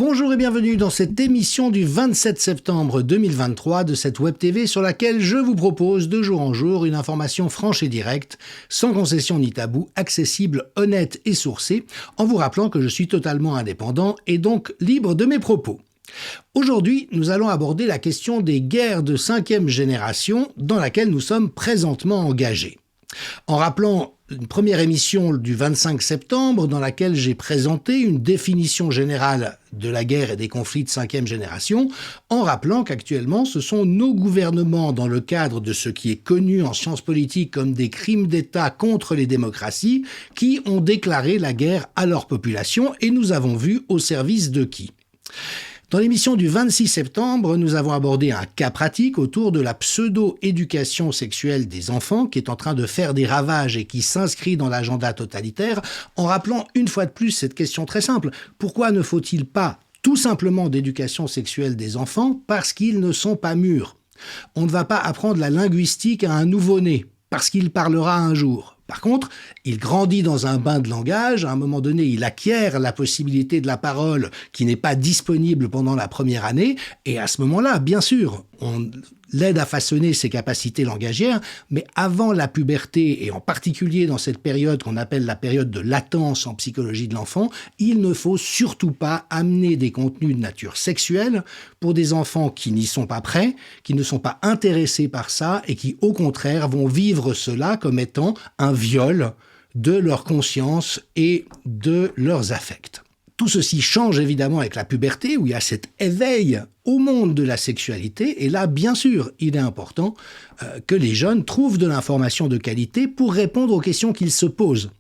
Bonjour et bienvenue dans cette émission du 27 septembre 2023 de cette Web TV sur laquelle je vous propose de jour en jour une information franche et directe, sans concession ni tabou, accessible, honnête et sourcée, en vous rappelant que je suis totalement indépendant et donc libre de mes propos. Aujourd'hui, nous allons aborder la question des guerres de 5e génération dans laquelle nous sommes présentement engagés. En rappelant une première émission du 25 septembre dans laquelle j'ai présenté une définition générale de la guerre et des conflits de 5e génération, en rappelant qu'actuellement ce sont nos gouvernements dans le cadre de ce qui est connu en sciences politiques comme des crimes d'État contre les démocraties qui ont déclaré la guerre à leur population et nous avons vu au service de qui. Dans l'émission du 26 septembre, nous avons abordé un cas pratique autour de la pseudo-éducation sexuelle des enfants qui est en train de faire des ravages et qui s'inscrit dans l'agenda totalitaire en rappelant une fois de plus cette question très simple. Pourquoi ne faut-il pas tout simplement d'éducation sexuelle des enfants parce qu'ils ne sont pas mûrs? On ne va pas apprendre la linguistique à un nouveau-né parce qu'il parlera un jour. Par contre, il grandit dans un bain de langage, à un moment donné, il acquiert la possibilité de la parole qui n'est pas disponible pendant la première année, et à ce moment-là, bien sûr, on l'aide à façonner ses capacités langagières, mais avant la puberté, et en particulier dans cette période qu'on appelle la période de latence en psychologie de l'enfant, il ne faut surtout pas amener des contenus de nature sexuelle pour des enfants qui n'y sont pas prêts, qui ne sont pas intéressés par ça, et qui, au contraire, vont vivre cela comme étant un viol de leur conscience et de leurs affects. Tout ceci change évidemment avec la puberté où il y a cet éveil au monde de la sexualité et là, bien sûr, il est important que les jeunes trouvent de l'information de qualité pour répondre aux questions qu'ils se posent.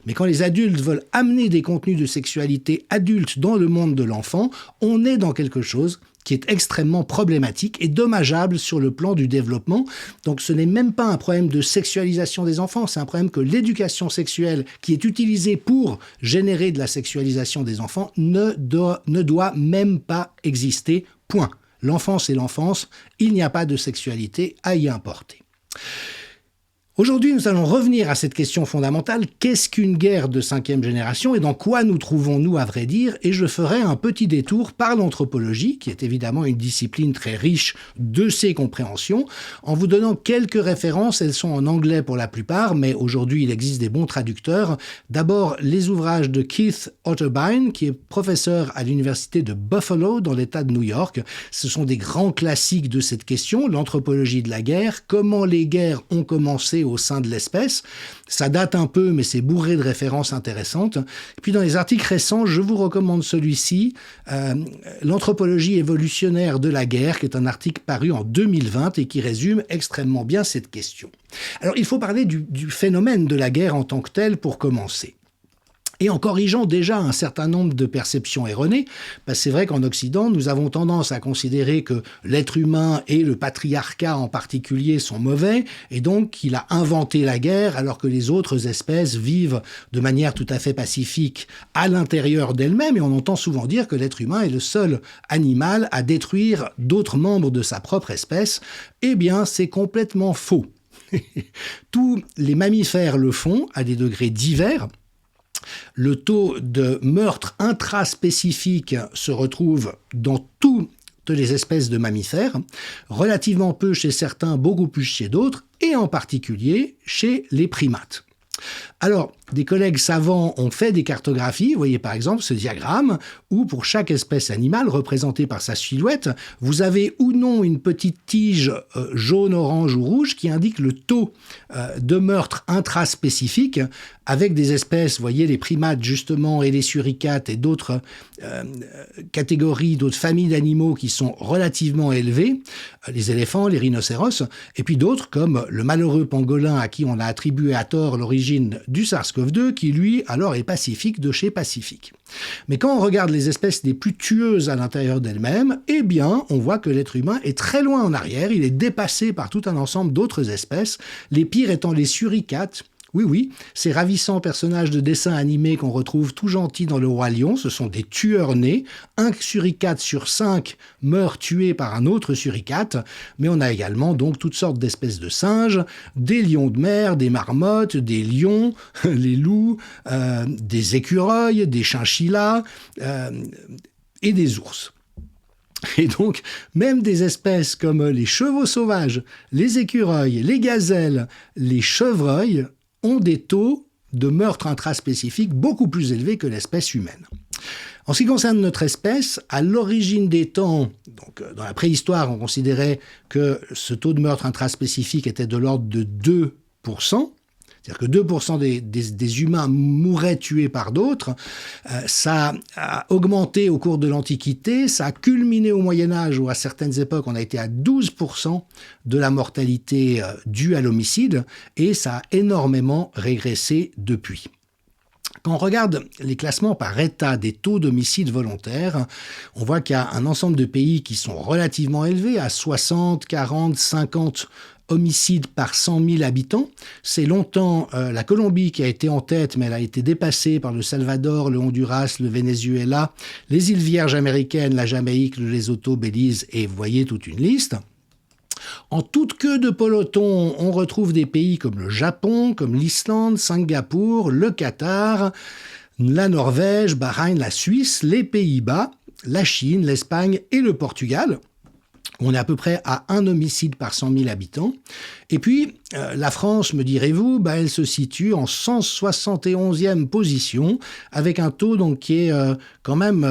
Mais quand les adultes veulent amener des contenus de sexualité adultes dans le monde de l'enfant, on est dans quelque chose qui est extrêmement problématique et dommageable sur le plan du développement. Donc ce n'est même pas un problème de sexualisation des enfants, c'est un problème que l'éducation sexuelle qui est utilisée pour générer de la sexualisation des enfants ne doit même pas exister, point. L'enfance est l'enfance, il n'y a pas de sexualité à y importer. Aujourd'hui, nous allons revenir à cette question fondamentale, qu'est-ce qu'une guerre de 5e génération et dans quoi nous trouvons-nous à vrai dire? Et je ferai un petit détour par l'anthropologie, qui est évidemment une discipline très riche de ses compréhensions, en vous donnant quelques références, elles sont en anglais pour la plupart, mais aujourd'hui il existe des bons traducteurs. D'abord, les ouvrages de Keith Otterbein, qui est professeur à l'université de Buffalo dans l'État de New York. Ce sont des grands classiques de cette question, l'anthropologie de la guerre, comment les guerres ont commencé au sein de l'espèce. Ça date un peu, mais c'est bourré de références intéressantes. Et puis dans les articles récents, je vous recommande celui-ci, L'anthropologie évolutionnaire de la guerre, qui est un article paru en 2020 et qui résume extrêmement bien cette question. Alors il faut parler du phénomène de la guerre en tant que tel pour commencer. Et en corrigeant déjà un certain nombre de perceptions erronées, parce que c'est vrai qu'en Occident, nous avons tendance à considérer que l'être humain et le patriarcat en particulier sont mauvais, et donc qu'il a inventé la guerre, alors que les autres espèces vivent de manière tout à fait pacifique à l'intérieur d'elles-mêmes, et on entend souvent dire que l'être humain est le seul animal à détruire d'autres membres de sa propre espèce. Eh bien, c'est complètement faux. Tous les mammifères le font à des degrés divers. Le taux de meurtre intraspécifique se retrouve dans toutes les espèces de mammifères, relativement peu chez certains, beaucoup plus chez d'autres, et en particulier chez les primates. Alors, des collègues savants ont fait des cartographies, vous voyez par exemple ce diagramme, où pour chaque espèce animale représentée par sa silhouette, vous avez ou non une petite tige jaune, orange ou rouge qui indique le taux de meurtre intraspécifique, avec des espèces, vous voyez les primates justement et les suricates et d'autres catégories, d'autres familles d'animaux qui sont relativement élevées, les éléphants, les rhinocéros, et puis d'autres comme le malheureux pangolin à qui on a attribué à tort l'origine du SARS-CoV-2, qui lui alors est pacifique de chez pacifique. Mais quand on regarde les espèces les plus tueuses à l'intérieur d'elles-mêmes, eh bien, on voit que l'être humain est très loin en arrière, il est dépassé par tout un ensemble d'autres espèces, les pires étant les suricates. Oui, ces ravissants personnages de dessins animés qu'on retrouve tout gentils dans Le Roi Lion, ce sont des tueurs nés. Un suricate sur 5 meurt tué par un autre suricate, mais on a également donc toutes sortes d'espèces de singes, des lions de mer, des marmottes, des lions, les loups, des écureuils, des chinchillas, et des ours. Et donc, même des espèces comme les chevaux sauvages, les écureuils, les gazelles, les chevreuils ont des taux de meurtre intraspécifique beaucoup plus élevés que l'espèce humaine. En ce qui concerne notre espèce, à l'origine des temps, donc dans la préhistoire, on considérait que ce taux de meurtre intraspécifique était de l'ordre de 2%. C'est-à-dire que 2% des humains mouraient tués par d'autres. Ça a augmenté au cours de l'Antiquité, ça a culminé au Moyen-Âge où à certaines époques on a été à 12% de la mortalité due à l'homicide et ça a énormément régressé depuis. Quand on regarde les classements par État des taux d'homicide volontaires, on voit qu'il y a un ensemble de pays qui sont relativement élevés, à 60, 40, 50 homicides par 100 000 habitants. C'est longtemps la Colombie qui a été en tête, mais elle a été dépassée par le Salvador, le Honduras, le Venezuela, les îles Vierges américaines, la Jamaïque, le Lesotho, Belize, et vous voyez toute une liste. En toute queue de peloton, on retrouve des pays comme le Japon, comme l'Islande, Singapour, le Qatar, la Norvège, Bahreïn, la Suisse, les Pays-Bas, la Chine, l'Espagne et le Portugal. On est à peu près à 1 homicide par 100 000 habitants. Et puis, la France, me direz-vous, elle se situe en 171e position, avec un taux donc, qui est quand même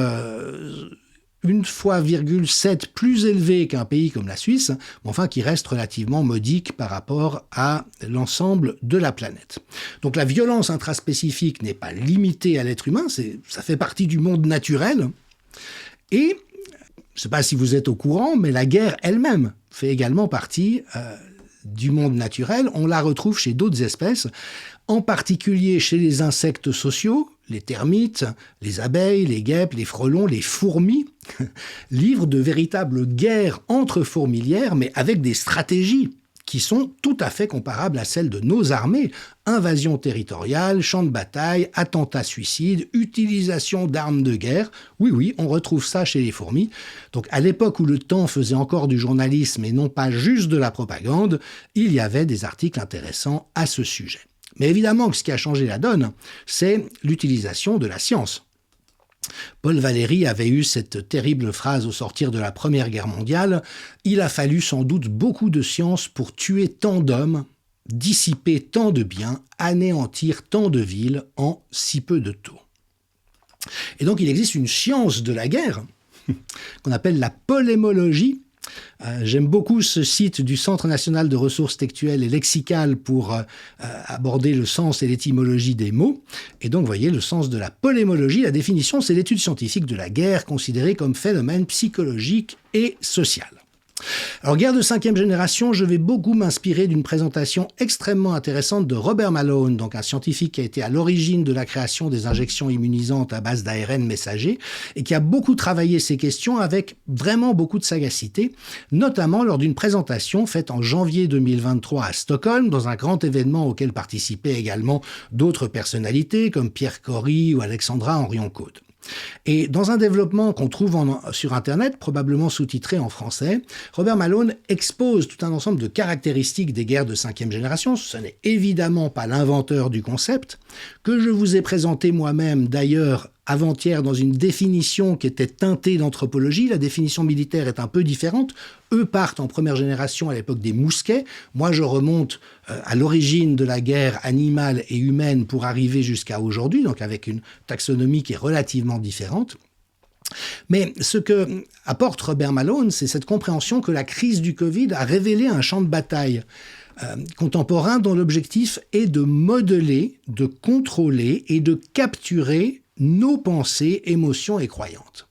1,7 plus élevé qu'un pays comme la Suisse, mais enfin qui reste relativement modique par rapport à l'ensemble de la planète. Donc la violence intraspécifique n'est pas limitée à l'être humain, ça fait partie du monde naturel. Et je ne sais pas si vous êtes au courant, mais la guerre elle-même fait également partie du monde naturel. On la retrouve chez d'autres espèces, en particulier chez les insectes sociaux, les termites, les abeilles, les guêpes, les frelons, les fourmis, livrent de véritables guerres entre fourmilières, mais avec des stratégies qui sont tout à fait comparables à celles de nos armées. Invasion territoriale, champ de bataille, attentats suicides, utilisation d'armes de guerre. Oui, on retrouve ça chez les fourmis. Donc à l'époque où le Temps faisait encore du journalisme et non pas juste de la propagande, il y avait des articles intéressants à ce sujet. Mais évidemment que ce qui a changé la donne, c'est l'utilisation de la science. Paul Valéry avait eu cette terrible phrase au sortir de la Première Guerre mondiale « Il a fallu sans doute beaucoup de science pour tuer tant d'hommes, dissiper tant de biens, anéantir tant de villes en si peu de temps. » Et donc il existe une science de la guerre qu'on appelle la polémologie. J'aime beaucoup ce site du Centre national de ressources textuelles et lexicales pour aborder le sens et l'étymologie des mots. Et donc, vous voyez, le sens de la polémologie, la définition, c'est l'étude scientifique de la guerre considérée comme phénomène psychologique et social. Alors, guerre de 5e génération, je vais beaucoup m'inspirer d'une présentation extrêmement intéressante de Robert Malone, donc un scientifique qui a été à l'origine de la création des injections immunisantes à base d'ARN messager et qui a beaucoup travaillé ces questions avec vraiment beaucoup de sagacité, notamment lors d'une présentation faite en janvier 2023 à Stockholm, dans un grand événement auquel participaient également d'autres personnalités comme Pierre Corry ou Alexandra Henrion-Côte. Et dans un développement qu'on trouve sur Internet, probablement sous-titré en français, Robert Malone expose tout un ensemble de caractéristiques des guerres de 5e génération. Ce n'est évidemment pas l'inventeur du concept, que je vous ai présenté moi-même d'ailleurs avant-hier dans une définition qui était teintée d'anthropologie. La définition militaire est un peu différente. Eux partent en première génération à l'époque des mousquets. Moi, je remonte à l'origine de la guerre animale et humaine pour arriver jusqu'à aujourd'hui, donc avec une taxonomie qui est relativement différente. Mais ce que apporte Robert Malone, c'est cette compréhension que la crise du Covid a révélé un champ de bataille contemporain dont l'objectif est de modeler, de contrôler et de capturer nos pensées, émotions et croyances.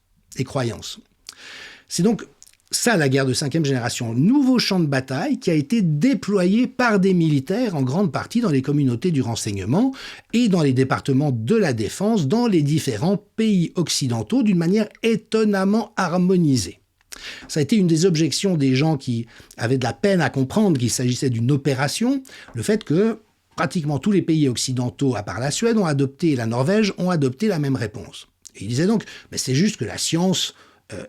C'est donc ça la guerre de 5e génération, nouveau champ de bataille qui a été déployé par des militaires en grande partie dans les communautés du renseignement et dans les départements de la défense dans les différents pays occidentaux d'une manière étonnamment harmonisée. Ça a été une des objections des gens qui avaient de la peine à comprendre qu'il s'agissait d'une opération, le fait que pratiquement tous les pays occidentaux, à part la Suède, ont adopté, et la Norvège, ont adopté la même réponse. Et il disait donc, mais c'est juste que la science,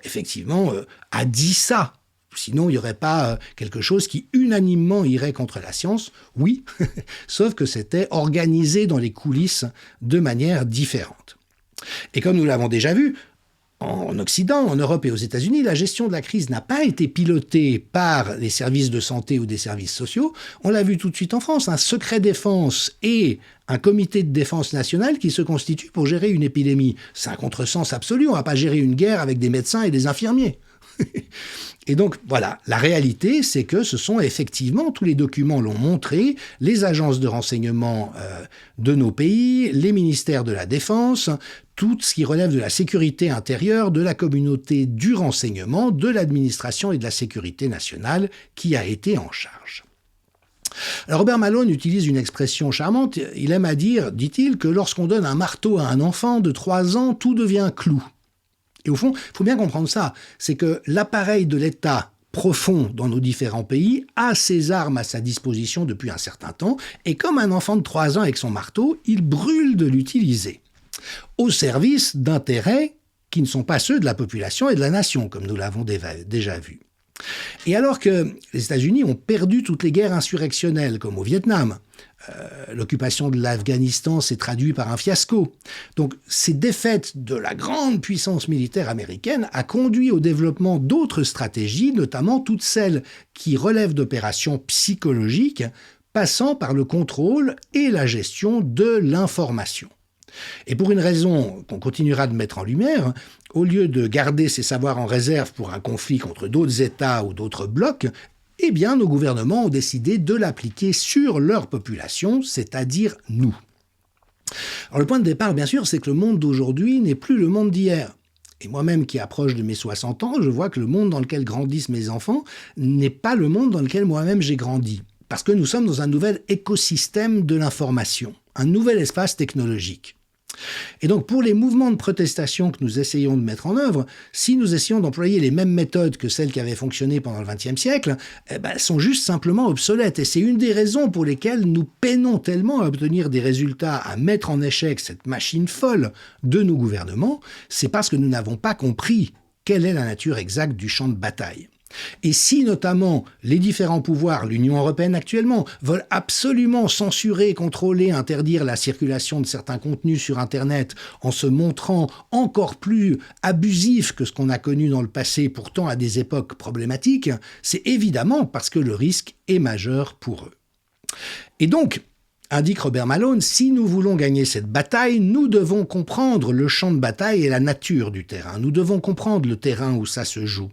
effectivement, a dit ça. Sinon, il n'y aurait pas quelque chose qui unanimement irait contre la science. Oui, sauf que c'était organisé dans les coulisses de manière différente. Et comme nous l'avons déjà vu, En Occident, en Europe et aux États-Unis, la gestion de la crise n'a pas été pilotée par les services de santé ou des services sociaux. On l'a vu tout de suite en France, un secret défense et un comité de défense nationale qui se constituent pour gérer une épidémie. C'est un contresens absolu, on ne va pas gérer une guerre avec des médecins et des infirmiers. Et donc, voilà, la réalité, c'est que ce sont effectivement, tous les documents l'ont montré, les agences de renseignement de nos pays, les ministères de la Défense, tout ce qui relève de la sécurité intérieure, de la communauté du renseignement, de l'administration et de la sécurité nationale qui a été en charge. Alors Robert Malone utilise une expression charmante, il aime à dire, dit-il, que lorsqu'on donne un marteau à un enfant de 3 ans, tout devient clou. Et au fond, il faut bien comprendre ça, c'est que l'appareil de l'État profond dans nos différents pays a ses armes à sa disposition depuis un certain temps, et comme un enfant de 3 ans avec son marteau, il brûle de l'utiliser, au service d'intérêts qui ne sont pas ceux de la population et de la nation, comme nous l'avons déjà vu. Et alors que les États-Unis ont perdu toutes les guerres insurrectionnelles, comme au Vietnam, l'occupation de l'Afghanistan s'est traduite par un fiasco. Donc ces défaites de la grande puissance militaire américaine a conduit au développement d'autres stratégies, notamment toutes celles qui relèvent d'opérations psychologiques, passant par le contrôle et la gestion de l'information. Et pour une raison qu'on continuera de mettre en lumière, au lieu de garder ces savoirs en réserve pour un conflit contre d'autres États ou d'autres blocs, eh bien nos gouvernements ont décidé de l'appliquer sur leur population, c'est-à-dire nous. Alors le point de départ, bien sûr, c'est que le monde d'aujourd'hui n'est plus le monde d'hier. Et moi-même qui approche de mes 60 ans, je vois que le monde dans lequel grandissent mes enfants n'est pas le monde dans lequel moi-même j'ai grandi. Parce que nous sommes dans un nouvel écosystème de l'information, un nouvel espace technologique. Et donc pour les mouvements de protestation que nous essayons de mettre en œuvre, si nous essayons d'employer les mêmes méthodes que celles qui avaient fonctionné pendant le XXe siècle, elles sont juste simplement obsolètes. Et c'est une des raisons pour lesquelles nous peinons tellement à obtenir des résultats, à mettre en échec cette machine folle de nos gouvernements, c'est parce que nous n'avons pas compris quelle est la nature exacte du champ de bataille. Et si notamment les différents pouvoirs, l'Union européenne actuellement, veulent absolument censurer, contrôler, interdire la circulation de certains contenus sur Internet en se montrant encore plus abusifs que ce qu'on a connu dans le passé, pourtant à des époques problématiques, c'est évidemment parce que le risque est majeur pour eux. Et donc, indique Robert Malone, si nous voulons gagner cette bataille, nous devons comprendre le champ de bataille et la nature du terrain. Nous devons comprendre le terrain où ça se joue.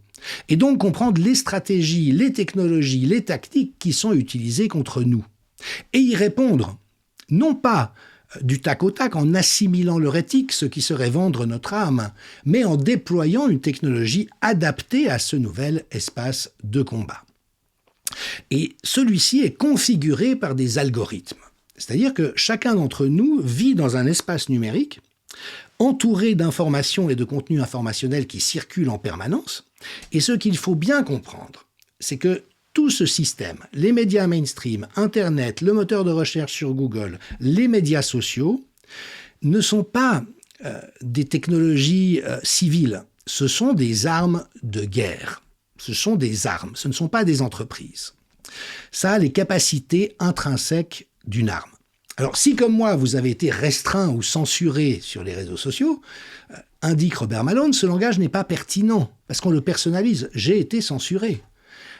Et donc comprendre les stratégies, les technologies, les tactiques qui sont utilisées contre nous. Et y répondre, non pas du tac au tac en assimilant leur éthique, ce qui serait vendre notre âme, mais en déployant une technologie adaptée à ce nouvel espace de combat. Et celui-ci est configuré par des algorithmes. C'est-à-dire que chacun d'entre nous vit dans un espace numérique, entouré d'informations et de contenus informationnels qui circulent en permanence. Et ce qu'il faut bien comprendre, c'est que tout ce système, les médias mainstream, Internet, le moteur de recherche sur Google, les médias sociaux, ne sont pas des technologies civiles. Ce sont des armes de guerre. Ce sont des armes, ce ne sont pas des entreprises. Ça a les capacités intrinsèques d'une arme. Alors si comme moi vous avez été restreint ou censuré sur les réseaux sociaux, indique Robert Malone, ce langage n'est pas pertinent parce qu'on le personnalise. J'ai été censuré.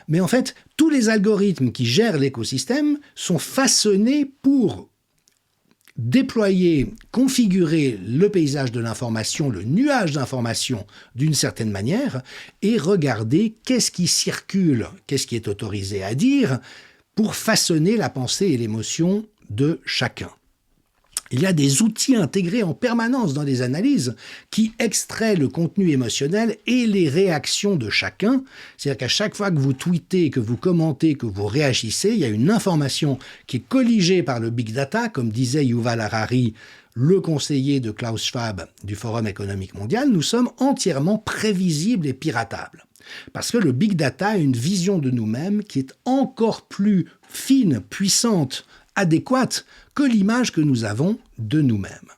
Mais en fait, tous les algorithmes qui gèrent l'écosystème sont façonnés pour déployer, configurer le paysage de l'information, le nuage d'information d'une certaine manière et regarder qu'est-ce qui circule, qu'est-ce qui est autorisé à dire pour façonner la pensée et l'émotion de chacun. Il y a des outils intégrés en permanence dans les analyses qui extraient le contenu émotionnel et les réactions de chacun. C'est-à-dire qu'à chaque fois que vous tweetez, que vous commentez, que vous réagissez, il y a une information qui est colligée par le big data, comme disait Yuval Harari, le conseiller de Klaus Schwab du Forum économique mondial. Nous sommes entièrement prévisibles et piratables. Parce que le big data a une vision de nous-mêmes qui est encore plus fine, puissante, adéquate que l'image que nous avons de nous-mêmes.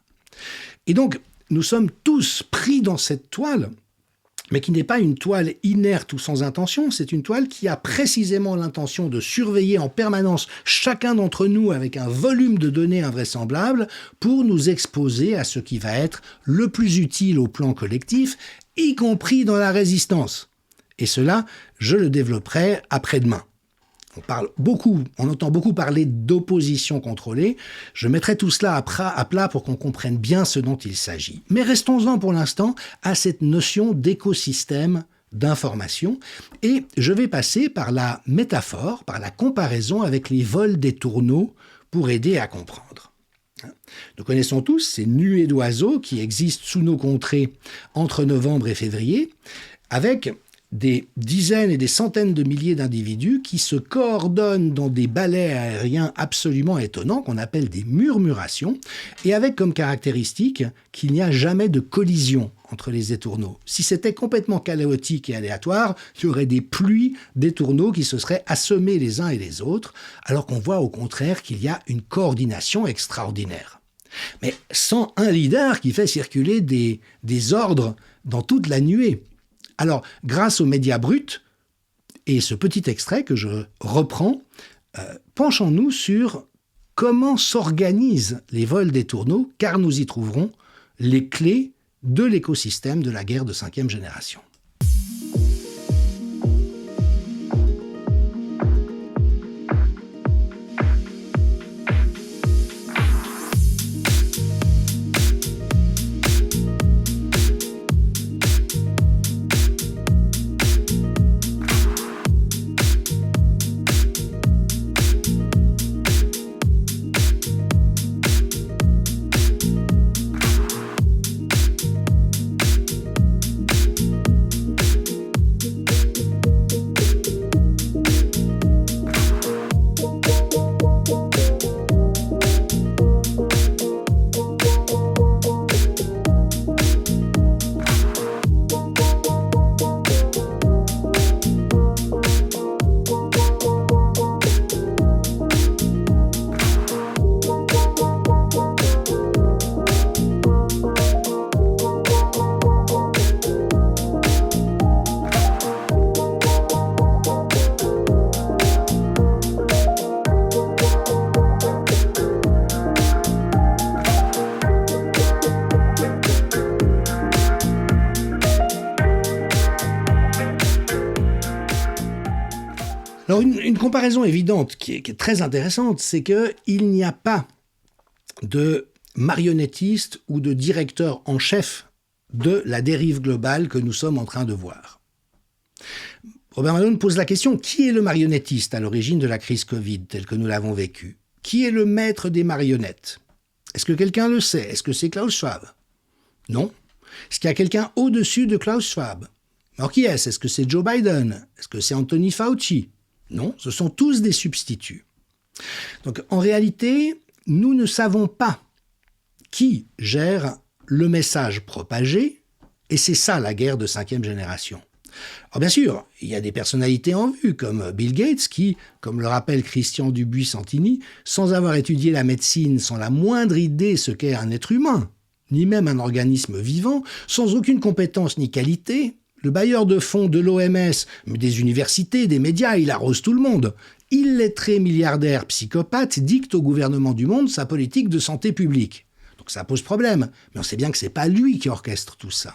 Et donc, nous sommes tous pris dans cette toile, mais qui n'est pas une toile inerte ou sans intention, c'est une toile qui a précisément l'intention de surveiller en permanence chacun d'entre nous avec un volume de données invraisemblable pour nous exposer à ce qui va être le plus utile au plan collectif y compris dans la résistance. Et cela, je le développerai après-demain. On entend beaucoup parler d'opposition contrôlée. Je mettrai tout cela à plat pour qu'on comprenne bien ce dont il s'agit. Mais restons-en pour l'instant à cette notion d'écosystème d'information. Et je vais passer par la métaphore, par la comparaison avec les vols des tourneaux pour aider à comprendre. Nous connaissons tous ces nuées d'oiseaux qui existent sous nos contrées entre novembre et février, avec des dizaines et des centaines de milliers d'individus qui se coordonnent dans des balais aériens absolument étonnants qu'on appelle des murmurations, et avec comme caractéristique qu'il n'y a jamais de collision entre les étourneaux. Si c'était complètement chaotique et aléatoire, il y aurait des pluies d'étourneaux qui se seraient assommés les uns et les autres, alors qu'on voit au contraire qu'il y a une coordination extraordinaire. Mais sans un leader qui fait circuler des ordres dans toute la nuée. Alors, grâce aux médias bruts et ce petit extrait que je reprends, penchons-nous sur comment s'organisent les vols des tourneaux, car nous y trouverons les clés de l'écosystème de la guerre de 5e génération. Alors une comparaison évidente qui est très intéressante, c'est qu'il n'y a pas de marionnettiste ou de directeur en chef de la dérive globale que nous sommes en train de voir. Robert Malone pose la question, qui est le marionnettiste à l'origine de la crise Covid telle que nous l'avons vécue? Qui est le maître des marionnettes? Est-ce que quelqu'un le sait? Est-ce que c'est Klaus Schwab? Non. Est-ce qu'il y a quelqu'un au-dessus de Klaus Schwab? Alors qui est-ce? Est-ce que c'est Joe Biden? Est-ce que c'est Anthony Fauci? Non, ce sont tous des substituts. Donc en réalité, nous ne savons pas qui gère le message propagé, et c'est ça la guerre de 5e génération. Alors bien sûr, il y a des personnalités en vue, comme Bill Gates, qui, comme le rappelle Christian Dubuis-Santini, sans avoir étudié la médecine, sans la moindre idée ce qu'est un être humain, ni même un organisme vivant, sans aucune compétence ni qualité, le bailleur de fonds de l'OMS, des universités, des médias, il arrose tout le monde. Illettré milliardaire psychopathe dicte au gouvernement du monde sa politique de santé publique. Donc ça pose problème, mais on sait bien que c'est pas lui qui orchestre tout ça.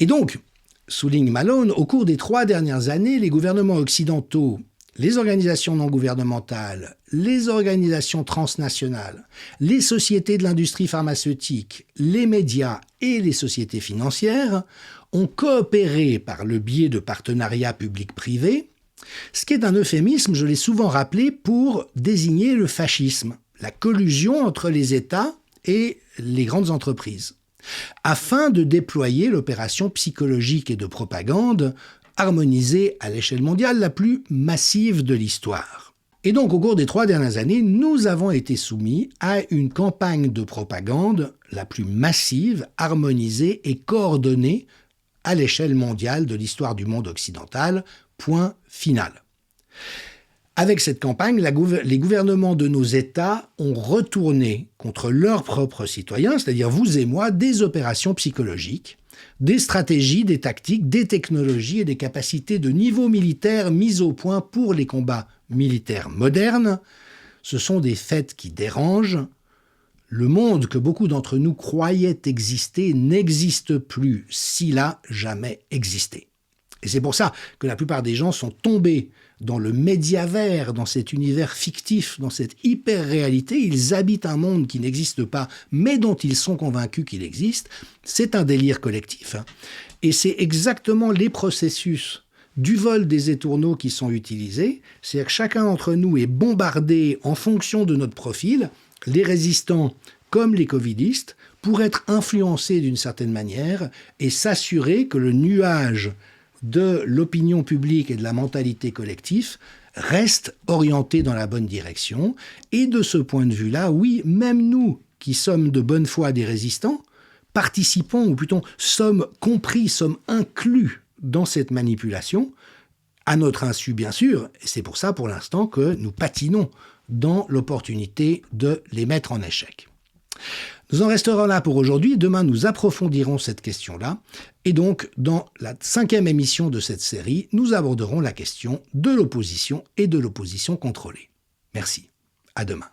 Et donc, souligne Malone, au cours des 3 dernières années, les gouvernements occidentaux, les organisations non gouvernementales, les organisations transnationales, les sociétés de l'industrie pharmaceutique, les médias et les sociétés financières ont coopéré par le biais de partenariats publics-privés, ce qui est un euphémisme, je l'ai souvent rappelé, pour désigner le fascisme, la collusion entre les États et les grandes entreprises, afin de déployer l'opération psychologique et de propagande harmonisée à l'échelle mondiale la plus massive de l'histoire. Et donc, au cours des 3 dernières années, nous avons été soumis à une campagne de propagande la plus massive, harmonisée et coordonnée à l'échelle mondiale de l'histoire du monde occidental, point final. Avec cette campagne, les gouvernements de nos États ont retourné contre leurs propres citoyens, c'est-à-dire vous et moi, des opérations psychologiques, des stratégies, des tactiques, des technologies et des capacités de niveau militaire mises au point pour les combats militaires modernes. Ce sont des faits qui dérangent Le monde que beaucoup d'entre nous croyaient exister n'existe plus, s'il a jamais existé. Et c'est pour ça que la plupart des gens sont tombés dans le médiavers, dans cet univers fictif, dans cette hyper-réalité. Ils habitent un monde qui n'existe pas, mais dont ils sont convaincus qu'il existe. C'est un délire collectif. Et c'est exactement les processus du vol des étourneaux qui sont utilisés. C'est-à-dire que chacun d'entre nous est bombardé en fonction de notre profil, les résistants comme les covidistes, pour être influencés d'une certaine manière et s'assurer que le nuage de l'opinion publique et de la mentalité collective reste orienté dans la bonne direction. Et de ce point de vue-là, oui, même nous, qui sommes de bonne foi des résistants, participons, ou plutôt sommes compris, sommes inclus dans cette manipulation, à notre insu bien sûr, et c'est pour ça pour l'instant que nous patinons dans l'opportunité de les mettre en échec. Nous en resterons là pour aujourd'hui. Demain, nous approfondirons cette question-là. Et donc, dans la 5e émission de cette série, nous aborderons la question de l'opposition et de l'opposition contrôlée. Merci. À demain.